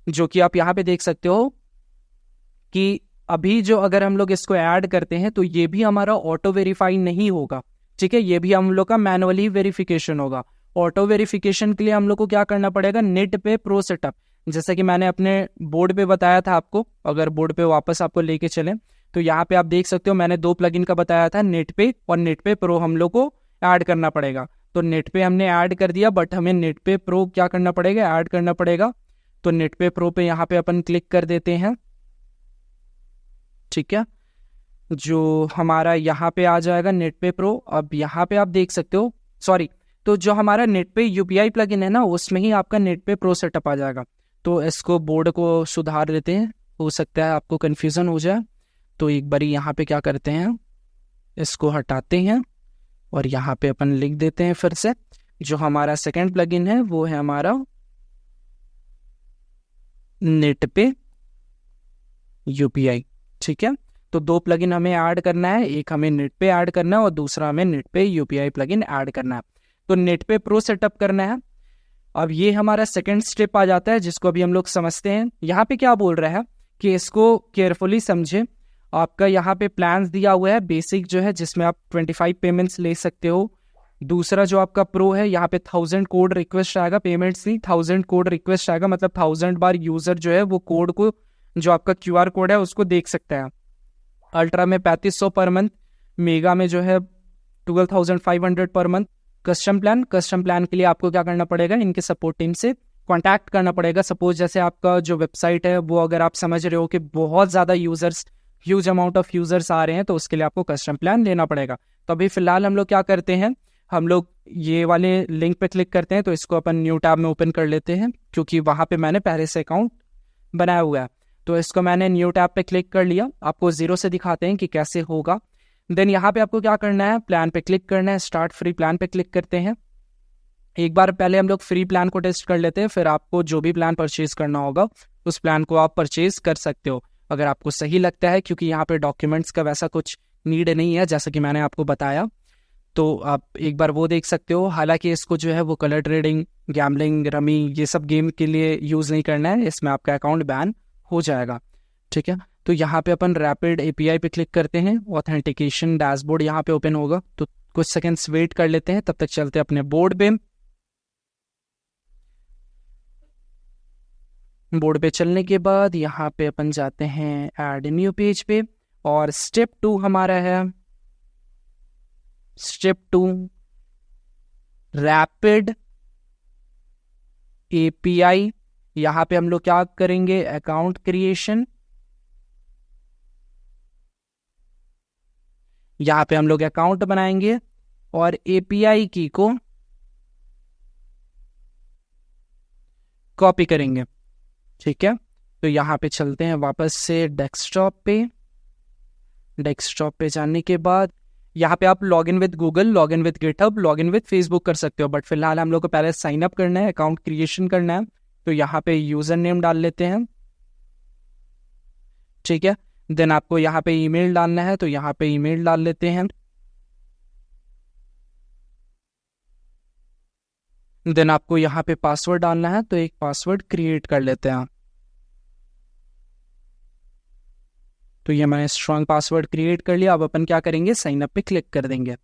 जो कि आप यहाँ पे देख सकते हो कि अभी जो अगर हम लोग इसको ऐड करते हैं तो ये भी हमारा ऑटो वेरीफाई नहीं होगा। ठीक है, ये भी हम लोग का मैनुअली वेरिफिकेशन होगा। ऑटो वेरिफिकेशन के लिए हम लोग को क्या करना पड़ेगा, नेट पे प्रो सेटअप, जैसे कि मैंने अपने बोर्ड पे बताया था आपको। अगर बोर्ड पे वापस आपको लेके चलें तो यहाँ पे आप देख सकते हो मैंने 2 प्लगइन का बताया था, नेट पे और नेट पे प्रो हम लोग को ऐड करना पड़ेगा। तो नेट पे हमने ऐड कर दिया, बट हमें नेट पे प्रो क्या करना पड़ेगा, ऐड करना पड़ेगा। तो नेट पे प्रो पे यहाँ पे अपन क्लिक कर देते हैं। ठीक है, जो हमारा यहाँ पे आ जाएगा नेट पे प्रो। अब यहाँ पे आप देख सकते हो, सॉरी, तो जो हमारा नेट पे UPI प्लगइन है ना उसमें ही आपका नेट पे प्रो सेटअप आ जाएगा। तो इसको बोर्ड को सुधार देते हैं, हो सकता है आपको कन्फ्यूज़न हो जाए। तो एक बारी यहाँ पे क्या करते हैं, इसको हटाते हैं और यहाँ पे अपन लिख देते हैं फिर से। जो हमारा सेकंड प्लगइन है वो है हमारा नेट पे UPI। ठीक है, तो 2 प्लगइन हमें ऐड करना है, एक हमें नेट पे ऐड करना है और दूसरा हमें net pay UPI plugin add करना है। तो नेट पे प्रो सेटअप करना है। अब ये हमारा सेकंड स्टेप आ जाता है जिसको अभी हम लोग समझते हैं। यहाँ पे क्या बोल रहा है कि इसको केयरफुली समझे। आपका यहाँ पे प्लान्स दिया हुआ है, बेसिक जो है जिसमें आप 25 पेमेंट्स ले सकते हो। दूसरा जो आपका प्रो है यहाँ पे 1000 कोड रिक्वेस्ट आएगा, पेमेंट्स नहीं 1000 कोड रिक्वेस्ट आएगा, मतलब 1000 बार यूजर जो है वो कोड को, जो आपका QR कोड है उसको देख सकता है। अल्ट्रा में 3500 पर मंथ, मेगा में जो है 12,500 पर मंथ। कस्टम प्लान के लिए आपको क्या करना पड़ेगा, इनके सपोर्ट टीम से कांटेक्ट करना पड़ेगा। सपोज जैसे आपका जो वेबसाइट है वो अगर आप समझ रहे हो कि बहुत ज़्यादा users, huge amount of users आ रहे हैं तो उसके लिए आपको कस्टम प्लान लेना पड़ेगा। तो अभी फिलहाल हम लोग क्या करते हैं, हम लोग ये वाले लिंक पे क्लिक करते हैं। तो इसको अपन न्यू टैब में ओपन कर लेते हैं क्योंकि वहाँ पे मैंने पहले से अकाउंट बनाया हुआ है। तो इसको मैंने न्यू टैब पे क्लिक कर लिया। आपको 0 से दिखाते हैं कि कैसे होगा। देन यहाँ पे आपको क्या करना है, प्लान पे क्लिक करना है, स्टार्ट फ्री प्लान पे क्लिक करते हैं। एक बार पहले हम लोग फ्री प्लान को टेस्ट कर लेते हैं, फिर आपको जो भी प्लान परचेज करना होगा उस प्लान को आप परचेज कर सकते हो अगर आपको सही लगता है, क्योंकि यहाँ पे डॉक्यूमेंट्स का वैसा कुछ नीड नहीं है जैसा कि मैंने आपको बताया। तो आप एक बार वो देख सकते हो। हालांकि इसको जो है वो कलर ट्रेडिंग, गैम्बलिंग, रमी, ये सब गेम के लिए यूज़ नहीं करना है, इसमें आपका अकाउंट बैन हो जाएगा। ठीक है, तो यहाँ पे अपन रैपिड API पे क्लिक करते हैं, ऑथेंटिकेशन डैशबोर्ड यहाँ पे ओपन होगा। तो कुछ सेकंड्स वेट कर लेते हैं, तब तक चलते हैं अपने बोर्ड पे। बोर्ड पे चलने के बाद यहाँ पे अपन जाते हैं ऐड न्यू पेज पे और स्टेप 2 हमारा है, स्टेप 2 रैपिड API। यहाँ पे हम लोग क्या करेंगे, अकाउंट क्रिएशन। यहाँ पे हम लोग अकाउंट बनाएंगे और API की को कॉपी करेंगे। ठीक है, तो यहाँ पे चलते हैं वापस से डेस्कटॉप पे। डेस्कटॉप पे जाने के बाद यहाँ पे आप log in with Google, log in with GitHub, log in with Facebook कर सकते हो, बट फिलहाल हम लोग को पहले साइन अप करना है, अकाउंट क्रिएशन करना है। तो यहाँ पे यूजर नेम डाल लेते हैं। ठीक है, देन आपको यहाँ पे ईमेल डालना है, तो यहाँ पे ईमेल डाल लेते हैं। देन आपको यहाँ पे पासवर्ड डालना है, तो एक पासवर्ड क्रिएट कर लेते हैं। तो ये मैंने स्ट्रॉन्ग पासवर्ड क्रिएट कर लिया। अब अपन क्या करेंगे, साइन अप पे क्लिक कर देंगे।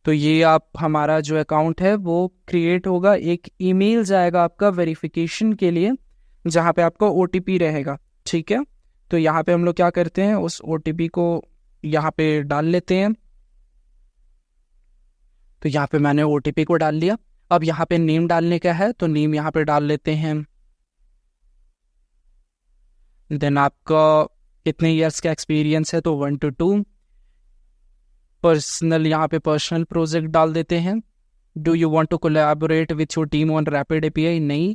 तो ये आप हमारा जो अकाउंट है वो क्रिएट होगा। एक ईमेल जाएगा आपका वेरिफिकेशन के लिए जहाँ पे आपका OTP रहेगा। ठीक है, तो यहाँ पे हम लोग क्या करते हैं, उस OTP को यहाँ पे डाल लेते हैं। तो यहाँ पे मैंने OTP को डाल लिया। अब यहाँ पे नेम डालने का है, तो नेम यहाँ पे डाल लेते हैं। देन आपका कितने ईयर्स का एक्सपीरियंस है, तो 1 to 2। पर्सनल, यहाँ पे पर्सनल प्रोजेक्ट डाल देते हैं। Do you want to collaborate with your team on rapid API, नहीं।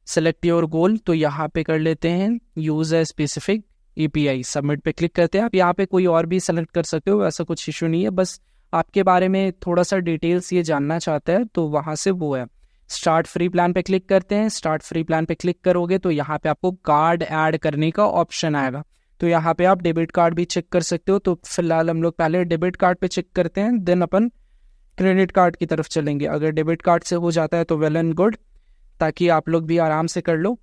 सेलेक्ट योर गोल, तो यहाँ पे कर लेते हैं use a specific API submit पे क्लिक करते हैं। आप यहाँ पे कोई और भी सेलेक्ट कर सकते हो, ऐसा कुछ इशू नहीं है, बस आपके बारे में थोड़ा सा डिटेल्स ये जानना चाहता है तो वहाँ से वो है। स्टार्ट फ्री प्लान पे क्लिक करते हैं। स्टार्ट फ्री प्लान पे क्लिक करोगे तो यहाँ पे आपको कार्ड ऐड करने का ऑप्शन आएगा, तो यहाँ पे आप डेबिट कार्ड भी चेक कर सकते हो। तो फिलहाल हम लोग पहले डेबिट कार्ड पे चेक करते हैं, देन अपन क्रेडिट कार्ड की तरफ चलेंगे। अगर डेबिट कार्ड से हो जाता है तो वेल एंड गुड, ताकि आप लोग भी आराम से कर लो,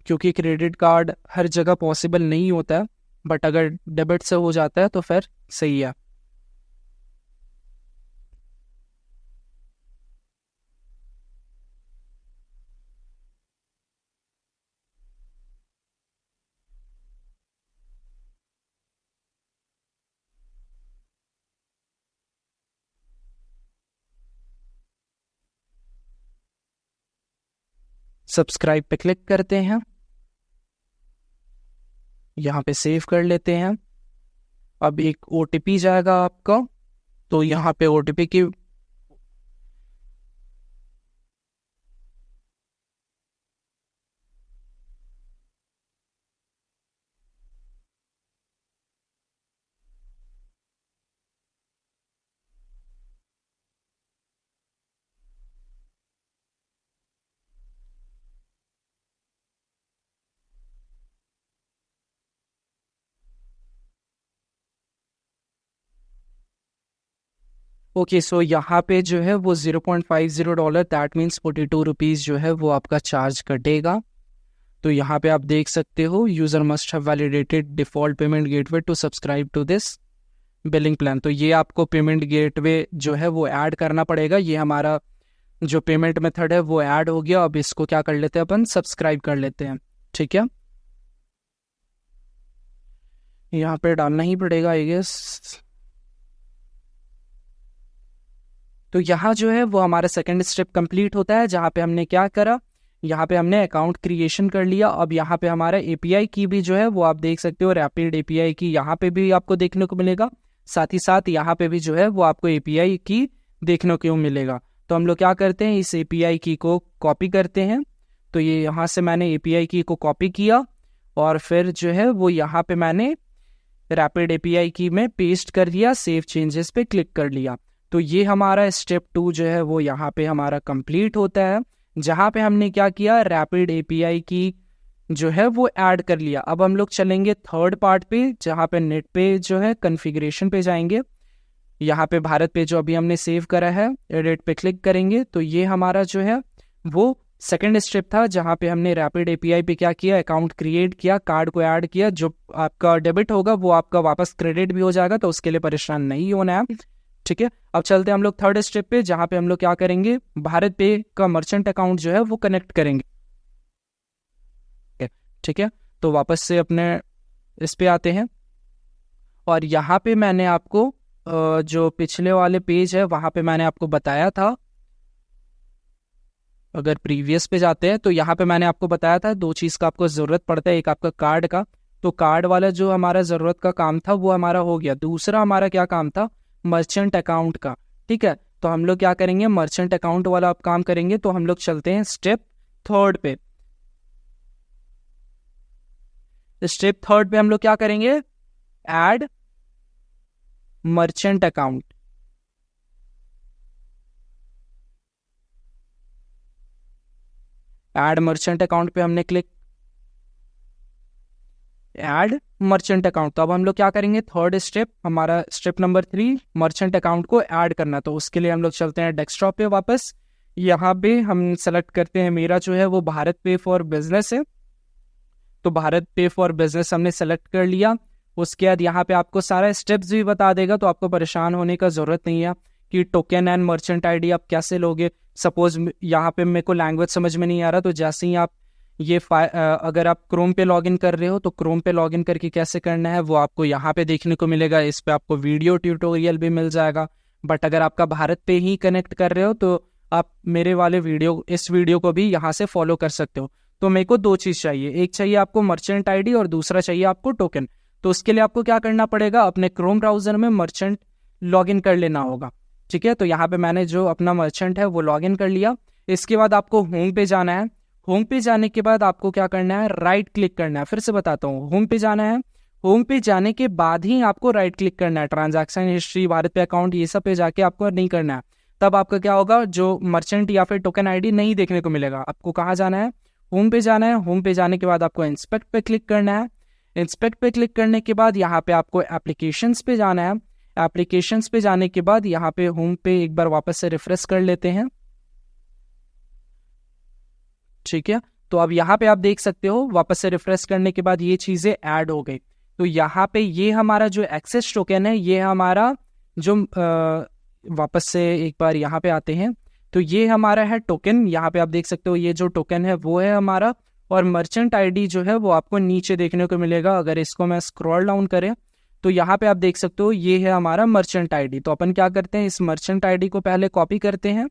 क्योंकि क्रेडिट कार्ड हर जगह पॉसिबल नहीं होता है, बट अगर डेबिट से हो जाता है तो फिर सही है। सब्सक्राइब पे क्लिक करते हैं, यहाँ पे सेव कर लेते हैं। अब एक OTP जाएगा आपका, तो यहाँ पे OTP की ओके, सो यहाँ पे जो है वो $0.50 दैट मीन्स 42 रुपीज़ जो है वो आपका चार्ज कटेगा। तो यहाँ पे आप देख सकते हो, user must have validated default payment gateway to subscribe to this billing plan. तो ये आपको पेमेंट गेटवे जो है वो ऐड करना पड़ेगा। ये हमारा जो पेमेंट मेथड है वो ऐड हो गया। अब इसको क्या कर लेते हैं अपन, सब्सक्राइब कर लेते हैं। ठीक है, यहाँ पे डालना ही पड़ेगा आई गेस। तो यहाँ जो है वो हमारा सेकंड स्टेप कंप्लीट होता है, जहाँ पे हमने क्या करा, यहाँ पे हमने अकाउंट क्रिएशन कर लिया। अब यहाँ पे हमारा API की भी जो है वो आप देख सकते हो, रैपिड API की यहाँ पे भी आपको देखने को मिलेगा, साथ ही साथ यहाँ पे भी जो है वो आपको API की देखने को मिलेगा। तो हम लोग क्या करते हैं, इस API की को कॉपी करते हैं। तो ये यहाँ से मैंने API की को कॉपी किया और फिर जो है वो यहाँ पे मैंने रैपिड API की में पेस्ट कर दिया, सेव चेंजेस पे क्लिक कर लिया। तो ये हमारा स्टेप 2 जो है वो यहाँ पे हमारा कंप्लीट होता है, जहाँ पे हमने क्या किया, रैपिड API की जो है वो ऐड कर लिया। अब हम लोग चलेंगे थर्ड पार्ट पे, जहाँ पे नेट पे जो है कॉन्फ़िगरेशन पे जाएंगे। यहाँ पे भारत पे जो अभी हमने सेव करा है, एडिट पे क्लिक करेंगे। तो ये हमारा जो है वो सेकेंड स्टेप था, जहाँ पे हमने रैपिड API पे क्या किया, अकाउंट क्रिएट किया, कार्ड को ऐड किया। जो आपका डेबिट होगा वो आपका वापस क्रेडिट भी हो जाएगा, तो उसके लिए परेशान नहीं होना है। ठीक है, अब चलते हैं हम लोग थर्ड स्टेप पे, जहाँ पे हम लोग क्या करेंगे, भारत पे का मर्चेंट अकाउंट जो है वो कनेक्ट करेंगे। ठीक है, तो वापस से अपने इस पे आते हैं और यहाँ पे मैंने आपको जो पिछले वाले पेज है वहाँ पे मैंने आपको बताया था, अगर प्रीवियस पे जाते हैं तो यहाँ पे मैंने आपको बताया था 2 चीज़ का आपको ज़रूरत पड़ता है, एक आपका कार्ड का। तो कार्ड वाला जो हमारा ज़रूरत का काम था वो हमारा हो गया। दूसरा हमारा क्या काम था, मर्चेंट अकाउंट का। ठीक है, तो हम लोग क्या करेंगे, मर्चेंट अकाउंट वाला आप काम करेंगे। तो हम लोग चलते हैं स्टेप थर्ड पे। स्टेप थर्ड पे हम लोग क्या करेंगे, add merchant account. Add merchant account पे हमने क्लिक, ऐड मर्चेंट अकाउंट। तो अब हम लोग क्या करेंगे, थर्ड स्टेप हमारा स्टेप नंबर 3, मर्चेंट अकाउंट को ऐड करना। तो उसके लिए हम लोग चलते हैं डेस्कटॉप पे वापस। यहाँ पे हम सेलेक्ट करते हैं, मेरा जो है वो भारत पे फॉर बिजनेस है, तो भारत पे फॉर बिजनेस हमने सेलेक्ट कर लिया। उसके बाद यहाँ पे आपको सारा स्टेप्स भी बता देगा, तो आपको परेशान होने का ज़रूरत नहीं है कि टोकन एंड मर्चेंट आईडी आप कैसे लोगे। सपोज यहाँ पे मेरे को लैंग्वेज समझ में नहीं आ रहा, तो जैसे ही आप ये अगर आप क्रोम पे लॉगिन कर रहे हो तो क्रोम पे लॉगिन करके कैसे करना है वो आपको यहाँ पे देखने को मिलेगा। इस पे आपको वीडियो ट्यूटोरियल भी मिल जाएगा। बट अगर आपका भारत पे ही कनेक्ट कर रहे हो तो आप मेरे वाले इस वीडियो को भी यहाँ से फॉलो कर सकते हो। तो मेरे को 2 चीज़ चाहिए, एक चाहिए आपको मर्चेंट आईडी और दूसरा चाहिए आपको टोकन। तो उसके लिए आपको क्या करना पड़ेगा, अपने क्रोम ब्राउजर में मर्चेंट लॉगिन कर लेना होगा। ठीक है, तो यहाँ पे मैंने जो अपना मर्चेंट है वो लॉगिन कर लिया। इसके बाद आपको होम पे जाना है। होम पे जाने के बाद आपको क्या करना है, राइट क्लिक करना है। फिर से बताता हूँ, होम पे जाना है, होम पे जाने के बाद ही आपको राइट क्लिक करना है। ट्रांजैक्शन हिस्ट्री, भारत पे अकाउंट, ये सब पे जाके आपको नहीं करना है। तब आपका क्या होगा, जो मर्चेंट या फिर टोकन आईडी नहीं देखने को मिलेगा। आपको कहाँ जाना है, होम पे जाना है। होम पे जाने के बाद आपको इंस्पेक्ट पे क्लिक करना है। इंस्पेक्ट पे क्लिक करने के बाद यहाँ पे आपको एप्लीकेशंस पे जाना है। एप्लीकेशंस पे जाने के बाद यहाँ पे होम पे एक बार वापस से रिफ्रेश कर लेते हैं। ठीक है, तो अब यहाँ पे आप देख सकते हो वापस से रिफ्रेश करने के बाद ये चीजें ऐड हो गई। तो यहाँ पे ये हमारा जो एक्सेस टोकन है, ये हमारा जो वापस से एक बार यहाँ पे आते हैं, तो ये हमारा है टोकन। यहाँ पे आप देख सकते हो ये जो टोकन है वो है हमारा, और मर्चेंट आईडी जो है वो आपको नीचे देखने को मिलेगा। अगर इसको मैं स्क्रॉल डाउन करें तो यहाँ पे आप देख सकते हो ये है हमारा मर्चेंट आईडी। तो अपन क्या करते हैं, इस मर्चेंट आईडी को पहले कॉपी करते हैं।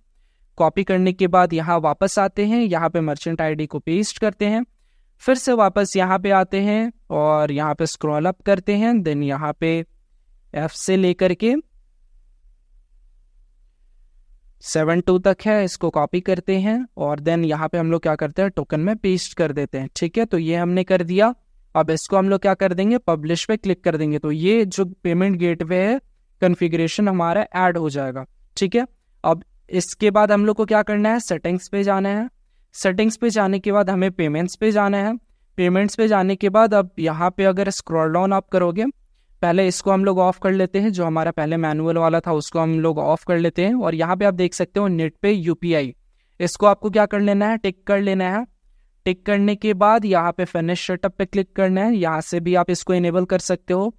कॉपी करने के बाद यहाँ वापस आते हैं, यहाँ पे मर्चेंट आईडी को पेस्ट करते हैं। फिर से वापस यहाँ पे आते हैं और यहाँ पे स्क्रॉल अप करते हैं। देन यहाँ पे F से लेकर के 7-2 तक है, इसको कॉपी करते हैं और देन यहाँ पे हम लोग क्या करते हैं, टोकन में पेस्ट कर देते हैं। ठीक है, तो ये हमने कर दिया। अब इसको हम लोग क्या कर देंगे, पब्लिश पे क्लिक कर देंगे। तो ये जो पेमेंट गेटवे है, कॉन्फ़िगरेशन हमारा ऐड हो जाएगा। ठीक है, अब इसके बाद हम लोग को क्या करना है, सेटिंग्स पे जाना है। सेटिंग्स पे जाने के बाद हमें पेमेंट्स पे जाना है। पेमेंट्स पे जाने के बाद अब यहाँ पे अगर स्क्रॉल डाउन आप करोगे, पहले इसको हम लोग ऑफ कर लेते हैं, जो हमारा पहले मैनुअल वाला था उसको हम लोग ऑफ कर लेते हैं। और यहाँ पे आप देख सकते हो नेट पे यूपीआई, इसको आपको क्या कर लेना है, टिक कर लेना है। टिक करने के बाद यहाँ पे फिनिश सेटअप पे क्लिक करना है। यहाँ से भी आप इसको इनेबल कर सकते हो।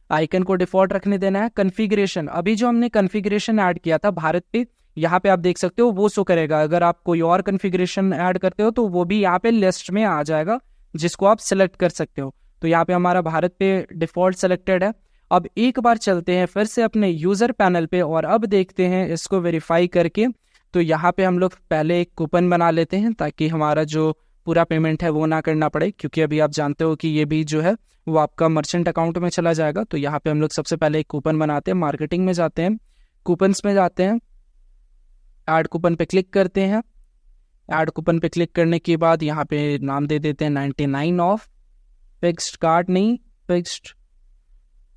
आइकन को डिफॉल्ट रखने देना है। कॉन्फ़िगरेशन, अभी जो हमने कॉन्फ़िगरेशन ऐड किया था भारत पे, यहाँ पे आप देख सकते हो वो शो करेगा। अगर आप कोई और कॉन्फ़िगरेशन ऐड करते हो तो वो भी यहाँ पे लिस्ट में आ जाएगा, जिसको आप सिलेक्ट कर सकते हो। तो यहाँ पे हमारा भारत पे डिफॉल्ट सेलेक्टेड है। अब एक बार चलते हैं फिर से अपने यूज़र पैनल पे और अब देखते हैं इसको वेरीफाई करके। तो यहाँ पे हम लोग पहले एक कूपन बना लेते हैं, ताकि हमारा जो पूरा पेमेंट है वो ना करना पड़े, क्योंकि अभी आप जानते हो कि ये भी जो है वो आपका मर्चेंट अकाउंट में चला जाएगा। तो यहाँ पे हम लोग सबसे पहले एक कूपन बनाते हैं। मार्केटिंग में जाते हैं, कूपन्स में जाते हैं, ऐड कूपन पे क्लिक करते हैं। ऐड कूपन पे क्लिक करने के बाद यहाँ पे नाम दे देते हैं 99 ऑफ, फिक्स्ड कार्ड नहीं, फिक्स्ड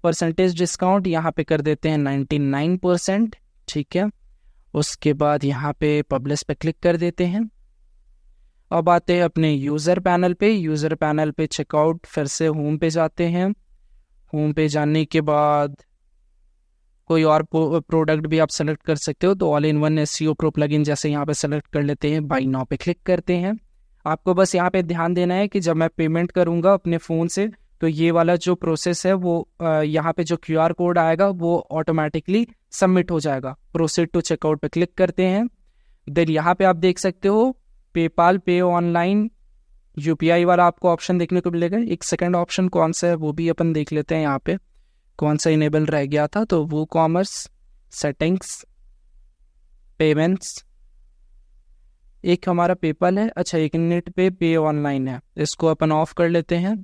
परसेंटेज डिस्काउंट, यहाँ पे कर देते हैं 99%। ठीक है, उसके बाद यहाँ पे पब्लिश पे क्लिक कर देते हैं। अब आते हैं अपने यूज़र पैनल पे। यूज़र पैनल पे चेकआउट, फिर से होम पे जाते हैं। होम पे जाने के बाद कोई और प्रोडक्ट भी आप सेलेक्ट कर सकते हो। तो all in one SEO pro plugin जैसे यहाँ पे सेलेक्ट कर लेते हैं। बाई नाउ पे क्लिक करते हैं। आपको बस यहाँ पे ध्यान देना है कि जब मैं पेमेंट करूँगा अपने फ़ोन से, तो ये वाला जो प्रोसेस है वो यहाँ पे जो QR कोड आएगा वो ऑटोमेटिकली सबमिट हो जाएगा। प्रोसीड टू चेकआउट पे क्लिक करते हैं। देन यहाँ पे आप देख सकते हो पेपाल पे ऑनलाइन UPI वाला आपको ऑप्शन देखने को मिलेगा। एक सेकंड ऑप्शन कौन सा है वो भी अपन देख लेते हैं, यहाँ पे कौन सा इनेबल रह गया था। तो वो कॉमर्स, सेटिंग्स, पेमेंट्स, एक हमारा पेपल है, अच्छा एक नेट पे ऑनलाइन है। इसको अपन ऑफ कर लेते हैं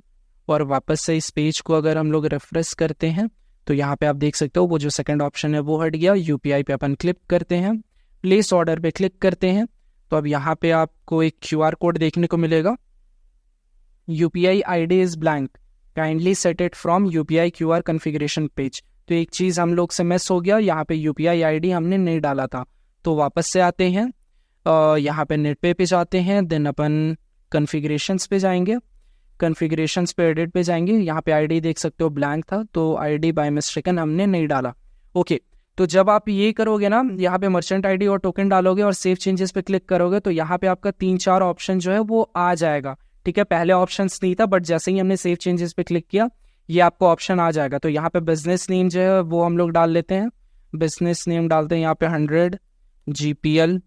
और वापस से इस पेज को अगर हम लोग रिफ्रेश करते हैं तो यहाँ पे आप देख सकते हो वो जो सेकंड ऑप्शन है वो हट गया। UPI पे अपन क्लिक करते हैं, प्लेस ऑर्डर पे क्लिक करते हैं। तो अब यहाँ पे आपको एक QR कोड देखने को मिलेगा। UPI ID is blank, kindly set it from UPI QR configuration page. तो एक चीज़ हम लोग से मिस हो गया, यहाँ पे UPI ID हमने नहीं डाला था। तो वापस से आते हैं, यहाँ पे नेट पे जाते हैं। देन अपन कॉन्फ़िगरेशंस पे जाएंगे, कॉन्फ़िगरेशंस पे एडिट पे जाएंगे। यहाँ पे ID देख सकते हो ब्लैंक था, तो ID बाय मिस्टेकन हमने नहीं डाला। ओके, तो जब आप ये करोगे ना, यहाँ पे मर्चेंट ID और टोकन डालोगे और सेव चेंजेस पे क्लिक करोगे, तो यहाँ पे आपका 3-4 ऑप्शन जो है वो आ जाएगा। ठीक है, पहले ऑप्शंस नहीं था, बट जैसे ही हमने सेव चेंजेस पे क्लिक किया ये आपको ऑप्शन आ जाएगा। तो यहाँ पे बिजनेस नेम जो है वो हम लोग डाल लेते हैं। बिजनेस नेम डालते हैं यहाँ पे 100 GPL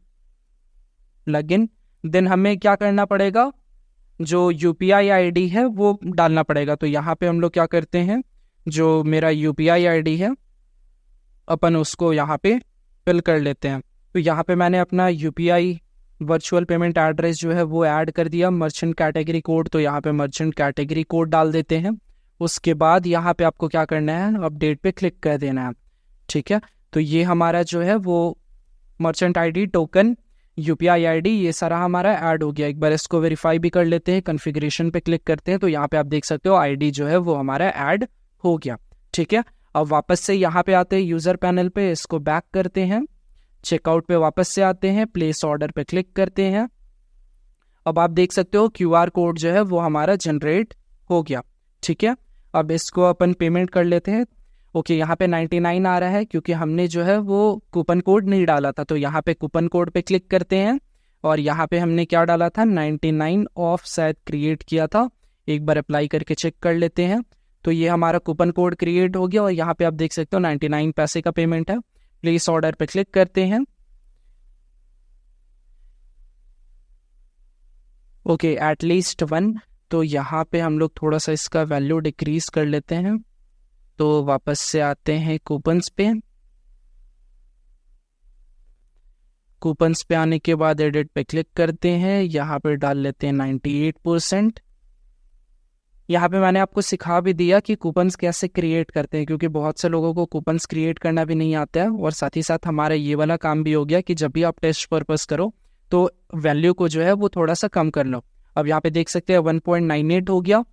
प्लगइन। देन हमें क्या करना पड़ेगा, जो UPI ID है वो डालना पड़ेगा। तो यहाँ पे हम लोग क्या करते हैं, जो मेरा UPI ID है अपन उसको यहाँ पे फिल कर लेते हैं। तो यहाँ पे मैंने अपना UPI वर्चुअल पेमेंट एड्रेस जो है वो ऐड कर दिया। मर्चेंट कैटेगरी कोड, तो यहाँ पे मर्चेंट कैटेगरी कोड डाल देते हैं। उसके बाद यहाँ पे आपको क्या करना है, अपडेट पे क्लिक कर देना है। ठीक है, तो ये हमारा जो है वो merchant ID token UPI ID, ये सारा हमारा ऐड हो गया। एक बार इसको वेरीफाई भी कर लेते हैं, कॉन्फ़िगरेशन पे क्लिक करते हैं तो यहाँ पे आप देख सकते हो आईडी जो है वो हमारा ऐड हो गया। ठीक है, अब वापस से यहाँ पे आते हैं यूज़र पैनल पे, इसको बैक करते हैं, चेकआउट पे वापस से आते हैं, प्लेस ऑर्डर पे क्लिक करते हैं। अब आप देख सकते हो क्यूआर कोड जो है वो हमारा जनरेट हो गया। ठीक है, अब इसको अपन पेमेंट कर लेते हैं। ओके, यहाँ पे 99 आ रहा है क्योंकि हमने जो है वो कूपन कोड नहीं डाला था, तो यहाँ पे कूपन कोड पे क्लिक करते हैं और यहाँ पे हमने क्या डाला था, 99 ऑफ शायद क्रिएट किया था। एक बार अप्लाई करके चेक कर लेते हैं, तो ये हमारा कूपन कोड क्रिएट हो गया और यहाँ पे आप देख सकते हो 99 पैसे का पेमेंट है। प्लेस ऑर्डर पे क्लिक करते हैं। ओके, एटलीस्ट 1, तो यहाँ पे हम लोग थोड़ा सा इसका वैल्यू डिक्रीज कर लेते हैं। तो वापस से आते हैं कूपन्स पे, कूपन्स पे आने के बाद एडिट पे क्लिक करते हैं, यहाँ पे डाल लेते हैं 98%। यहाँ पे मैंने आपको सिखा भी दिया कि कूपन्स कैसे क्रिएट करते हैं, क्योंकि बहुत से लोगों को कूपन्स क्रिएट करना भी नहीं आता है। और साथ ही साथ हमारा ये वाला काम भी हो गया कि जब भी आप टेस्ट पर्पस करो तो वैल्यू को जो है वो थोड़ा सा कम कर लो। अब यहाँ पे देख सकते हैं 1.98 हो गया।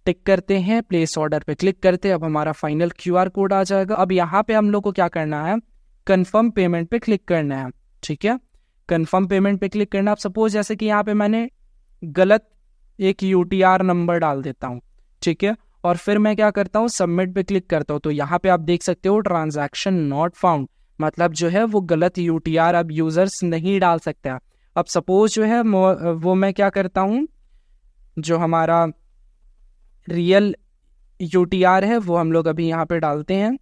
टिक करते हैं, प्लेस ऑर्डर पे क्लिक करते हैं, अब हमारा फाइनल क्यूआर कोड आ जाएगा। अब यहाँ पे हम लोग को क्या करना है, कंफर्म पेमेंट पे क्लिक करना है। ठीक है, कंफर्म पेमेंट पे क्लिक करना। अब सपोज जैसे कि यहाँ पे मैंने गलत एक यूटीआर नंबर डाल देता हूँ, ठीक है, और फिर मैं क्या करता हूँ, सबमिट पे क्लिक करता हूँ, तो यहाँ पे आप देख सकते हो ट्रांजैक्शन नॉट फाउंड, मतलब जो है वो गलत यूटीआर अब यूजर्स नहीं डाल सकते। अब सपोज जो है वो मैं क्या करता हूँ, जो हमारा रियल यूटीआर है वो हम लोग अभी यहाँ पे डालते हैं।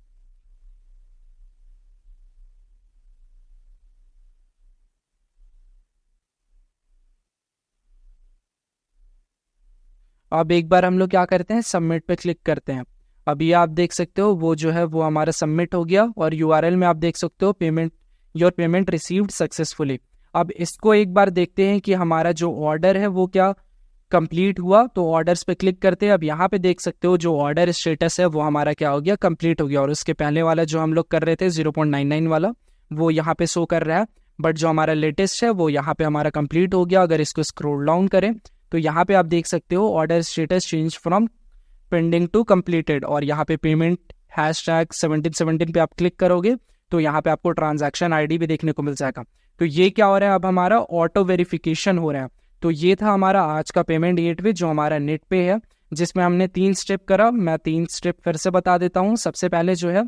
अब एक बार हम लोग क्या करते हैं, सबमिट पे क्लिक करते हैं। अभी आप देख सकते हो वो जो है वो हमारा सबमिट हो गया और यूआरएल में आप देख सकते हो payment, your payment received successfully. अब इसको एक बार देखते हैं कि हमारा जो ऑर्डर है वो क्या कंप्लीट हुआ, तो ऑर्डर्स पे क्लिक करते हैं। अब यहाँ पे देख सकते हो जो ऑर्डर स्टेटस है वो हमारा क्या हो गया, कंप्लीट हो गया। और उसके पहले वाला जो हम लोग कर रहे थे 0.99 वाला, वो यहाँ पे शो कर रहा है, बट जो हमारा लेटेस्ट है वो यहाँ पे हमारा कंप्लीट हो गया। अगर इसको स्क्रॉल डाउन करें तो यहाँ पे आप देख सकते हो order status change from pending to completed, और यहाँ पे पेमेंट #1717 पे आप क्लिक करोगे तो यहाँ पे आपको ट्रांजैक्शन आईडी भी देखने को मिल जाएगा। तो ये क्या हो रहा है, अब हमारा ऑटो वेरिफिकेशन हो रहा है। तो ये था हमारा आज का पेमेंट गेटवे जो हमारा नेट पे है, जिसमें हमने 3 स्टेप करा। मैं 3 स्टेप फिर से बता देता हूँ। सबसे पहले जो है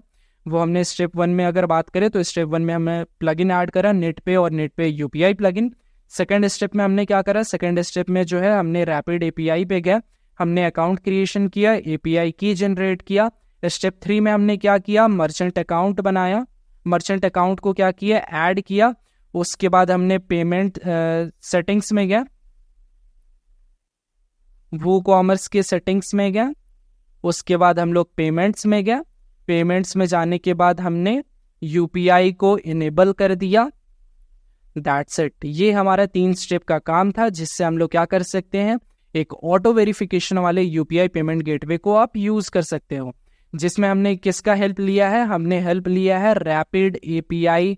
वो हमने स्टेप 1 में अगर बात करें तो स्टेप 1 में हमने प्लगइन ऐड करा नेट पे और net pay UPI plugin. Second step में हमने क्या करा, सेकंड स्टेप में जो है हमने रैपिड एपीआई पे गया, हमने अकाउंट क्रिएशन किया, एपीआई की जनरेट किया। स्टेप 3 में हमने क्या किया, मर्चेंट अकाउंट बनाया, मर्चेंट अकाउंट को क्या किया, ऐड किया। उसके बाद हमने पेमेंट सेटिंग्स में गया, वो कॉमर्स के सेटिंग्स में गया। उसके बाद हम लोग पेमेंट्स में गया, पेमेंट्स में जाने के बाद हमने यूपीआई को इनेबल कर दिया। दैट्स इट, ये हमारा 3 स्टेप का काम था, जिससे हम लोग क्या कर सकते हैं, एक ऑटो वेरिफिकेशन वाले यूपीआई पेमेंट गेटवे को आप यूज कर सकते हो। जिसमें हमने किसका हेल्प लिया है, हमने हेल्प लिया है रैपिड एपीआई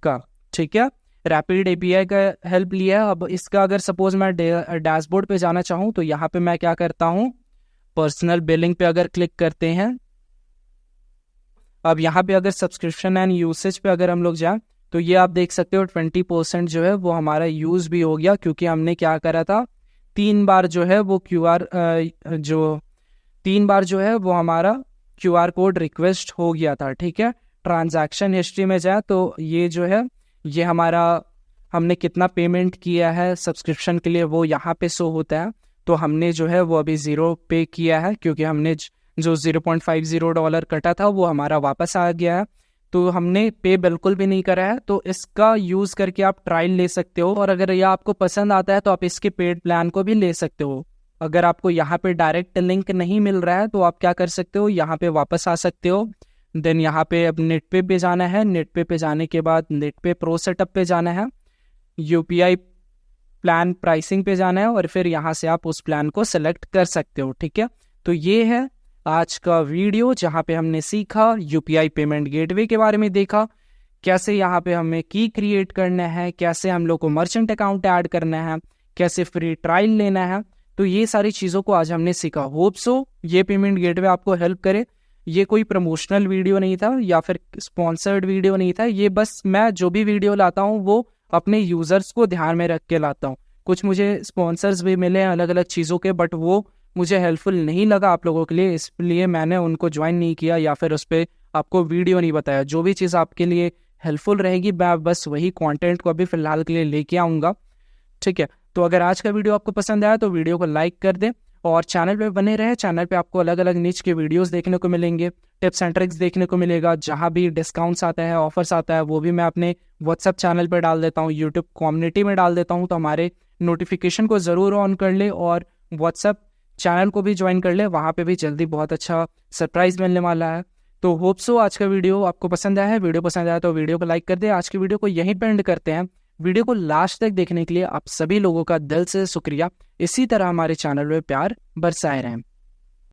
का। ठीक है, रैपिड एपीआई का हेल्प लिया है। अब इसका अगर सपोज मैं डैशबोर्ड पे जाना चाहूँ तो यहाँ पे मैं क्या करता हूँ, पर्सनल बिलिंग पे अगर क्लिक करते हैं। अब यहाँ पे अगर सब्सक्रिप्शन एंड यूसेज पे अगर हम लोग जाएं तो ये आप देख सकते हो 20% जो है वो हमारा यूज भी हो गया, क्योंकि हमने क्या करा था, 3 बार जो है वो जो 3 बार जो है वो हमारा क्यूआर कोड रिक्वेस्ट हो गया था। ठीक है, ट्रांजैक्शन हिस्ट्री में जाए तो ये जो है ये हमारा हमने कितना पेमेंट किया है सब्सक्रिप्शन के लिए वो यहाँ पे शो होता है। तो हमने जो है वो अभी 0 पे किया है, क्योंकि हमने जो $0.50 कटा था वो हमारा वापस आ गया है। तो हमने पे बिल्कुल भी नहीं करा है। तो इसका यूज़ करके आप ट्रायल ले सकते हो, और अगर यह आपको पसंद आता है तो आप इसके पेड प्लान को भी ले सकते हो। अगर आपको यहाँ पे डायरेक्ट लिंक नहीं मिल रहा है तो आप क्या कर सकते हो, यहाँ पे वापस आ सकते हो। देन यहाँ पे अब नेट पे जाना है, नेट पे जाने के बाद नेट पे प्रो सेटअप पे जाना है, यूपीआई प्लान प्राइसिंग पे जाना है, और फिर यहाँ से आप उस प्लान को सेलेक्ट कर सकते हो। ठीक है, तो ये है आज का वीडियो जहाँ पे हमने सीखा यूपीआई पेमेंट गेटवे के बारे में, देखा कैसे यहाँ पे हमें की क्रिएट करना है, कैसे हम लोग को मर्चेंट अकाउंट ऐड करना है, कैसे फ्री ट्रायल लेना है। तो ये सारी चीज़ों को आज हमने सीखा। होप सो ये पेमेंट गेटवे आपको हेल्प करे। ये कोई प्रमोशनल वीडियो नहीं था या फिर स्पॉन्सर्ड वीडियो नहीं था। ये बस मैं जो भी वीडियो लाता हूँ वो अपने यूज़र्स को ध्यान में रख के लाता हूँ। कुछ मुझे स्पॉन्सर्स भी मिले हैं अलग अलग चीज़ों के, बट वो मुझे हेल्पफुल नहीं लगा आप लोगों के लिए, इसलिए मैंने उनको ज्वाइन नहीं किया या फिर उस पर आपको वीडियो नहीं बताया। जो भी चीज़ आपके लिए हेल्पफुल रहेगी मैं बस वही कंटेंट को अभी फ़िलहाल के लिए लेके आऊँगा। ठीक है, तो अगर आज का वीडियो आपको पसंद आया तो वीडियो को लाइक कर दें और चैनल पे बने रहे। चैनल पे आपको अलग अलग निच के वीडियोस देखने को मिलेंगे, टिप्स एंड ट्रिक्स देखने को मिलेगा। जहाँ भी डिस्काउंट्स आता है, ऑफर्स आता है, वो भी मैं अपने व्हाट्सएप चैनल पे डाल देता हूँ, यूट्यूब कम्युनिटी में डाल देता हूँ। तो हमारे नोटिफिकेशन को ज़रूर ऑन कर ले और व्हाट्सएप चैनल को भी ज्वाइन कर ले, वहाँ पे भी जल्दी बहुत अच्छा सरप्राइज मिलने वाला है। तो होप सो आज का वीडियो आपको पसंद आया है। वीडियो पसंद आया तो वीडियो को लाइक कर दे। आज की वीडियो को यहीं पे एंड करते हैं। वीडियो को लास्ट तक देखने के लिए आप सभी लोगों का दिल से शुक्रिया। इसी तरह हमारे चैनल में प्यार बरसाए रहें।